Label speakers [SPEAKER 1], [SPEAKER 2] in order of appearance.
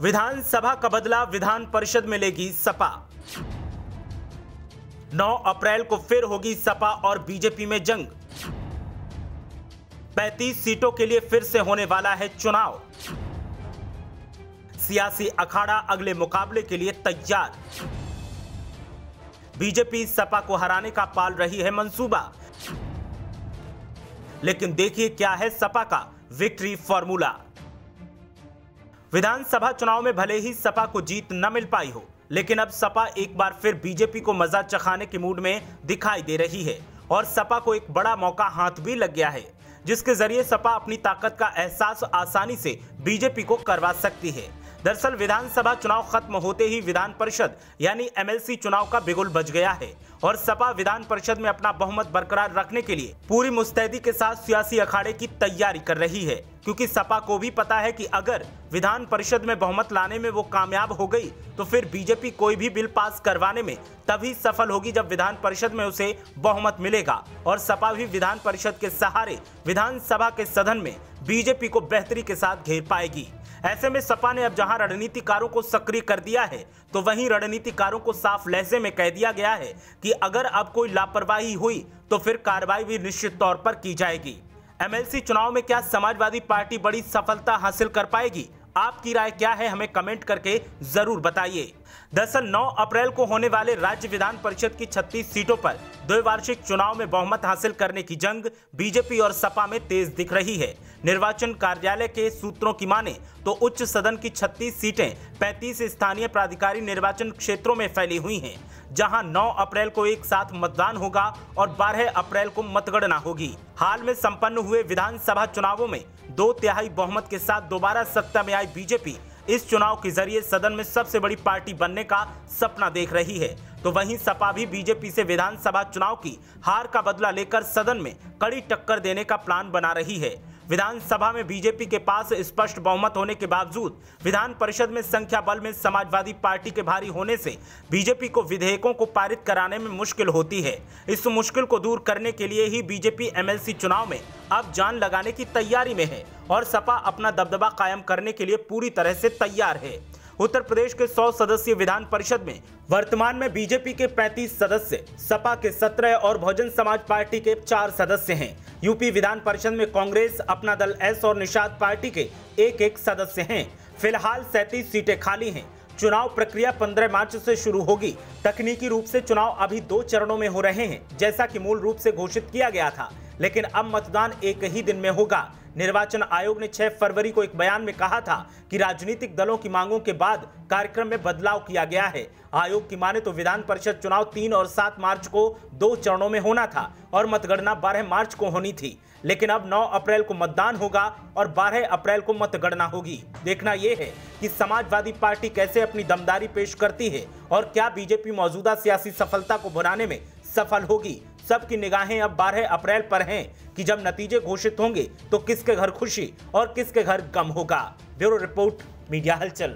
[SPEAKER 1] विधानसभा का बदला विधान परिषद में लेगी सपा। 9 अप्रैल को फिर होगी सपा और बीजेपी में जंग। 35 सीटों के लिए फिर से होने वाला है चुनाव। सियासी अखाड़ा अगले मुकाबले के लिए तैयार। बीजेपी सपा को हराने का पाल रही है मंसूबा। लेकिन देखिए क्या है सपा का विक्ट्री फॉर्मूला। विधानसभा चुनाव में भले ही सपा को जीत न मिल पाई हो, लेकिन अब सपा एक बार फिर बीजेपी को मजा चखाने के मूड में दिखाई दे रही है और सपा को एक बड़ा मौका हाथ भी लग गया है, जिसके जरिए सपा अपनी ताकत का एहसास आसानी से बीजेपी को करवा सकती है। दरअसल विधानसभा चुनाव खत्म होते ही विधान परिषद यानी एमएलसी चुनाव का बिगुल बज गया है और सपा विधान परिषद में अपना बहुमत बरकरार रखने के लिए पूरी मुस्तैदी के साथ सियासी अखाड़े की तैयारी कर रही है, क्योंकि सपा को भी पता है कि अगर विधान परिषद में बहुमत लाने में वो कामयाब हो गई तो फिर बीजेपी कोई भी बिल पास करवाने में तभी सफल होगी जब विधान परिषद में उसे बहुमत मिलेगा और सपा भी विधान परिषद के सहारे विधानसभा के सदन में बीजेपी को बेहतरी के साथ घेर पाएगी। ऐसे में सपा ने अब जहां रणनीतिकारों को सक्रिय कर दिया है, तो वहीं रणनीतिकारों को साफ लहजे में कह दिया गया है कि अगर अब कोई लापरवाही हुई तो फिर कार्रवाई भी निश्चित तौर पर की जाएगी। एमएलसी चुनाव में क्या समाजवादी पार्टी बड़ी सफलता हासिल कर पाएगी? आपकी राय क्या है, हमें कमेंट करके जरूर बताइए। दरअसल 9 अप्रैल को होने वाले राज्य विधान परिषद की 36 सीटों पर द्विवार्षिक चुनाव में बहुमत हासिल करने की जंग बीजेपी और सपा में तेज दिख रही है। निर्वाचन कार्यालय के सूत्रों की माने तो उच्च सदन की 36 सीटें 35 स्थानीय प्राधिकारी निर्वाचन क्षेत्रों में फैली हुई हैं, जहां 9 अप्रैल को एक साथ मतदान होगा और 12 अप्रैल को मतगणना होगी। हाल में संपन्न हुए विधानसभा चुनावों में 2/3 बहुमत के साथ दोबारा सत्ता में आई बीजेपी इस चुनाव के जरिए सदन में सबसे बड़ी पार्टी बनने का सपना देख रही है, तो वहीं सपा भी बीजेपी से विधानसभा चुनाव की हार का बदला लेकर सदन में कड़ी टक्कर देने का प्लान बना रही है। विधानसभा में बीजेपी के पास स्पष्ट बहुमत होने के बावजूद विधान परिषद में संख्या बल में समाजवादी पार्टी के भारी होने से बीजेपी को विधेयकों को पारित कराने में मुश्किल होती है। इस मुश्किल को दूर करने के लिए ही बीजेपी एमएलसी चुनाव में अब जान लगाने की तैयारी में है और सपा अपना दबदबा कायम करने के लिए पूरी तरह से तैयार है। उत्तर प्रदेश के 100 सदस्यीय विधान परिषद में वर्तमान में बीजेपी के 35 सदस्य, सपा के 17 और बहुजन समाज पार्टी के 4 सदस्य हैं। यूपी विधान परिषद में कांग्रेस, अपना दल एस और निषाद पार्टी के 1-1 सदस्य हैं। फिलहाल 37 सीटें खाली हैं। चुनाव प्रक्रिया 15 मार्च से शुरू होगी। तकनीकी रूप से चुनाव अभी 2 चरणों में हो रहे हैं, जैसा कि मूल रूप से घोषित किया गया था, लेकिन अब मतदान एक ही दिन में होगा। निर्वाचन आयोग ने 6 फरवरी को एक बयान में कहा था कि राजनीतिक दलों की मांगों के बाद कार्यक्रम में बदलाव किया गया है। आयोग की माने तो विधान परिषद चुनाव 3 और 7 मार्च को 2 चरणों में होना था और मतगणना 12 मार्च को होनी थी, लेकिन अब 9 अप्रैल को मतदान होगा और 12 अप्रैल को मतगणना होगी। देखना यह है कि समाजवादी पार्टी कैसे अपनी दमदारी पेश करती है और क्या बीजेपी मौजूदा सियासी सफलता को बनाने में सफल होगी। सबकी निगाहें अब 12 अप्रैल पर हैं कि जब नतीजे घोषित होंगे तो किसके घर खुशी और किसके घर गम होगा। ब्यूरो रिपोर्ट, मीडिया हलचल।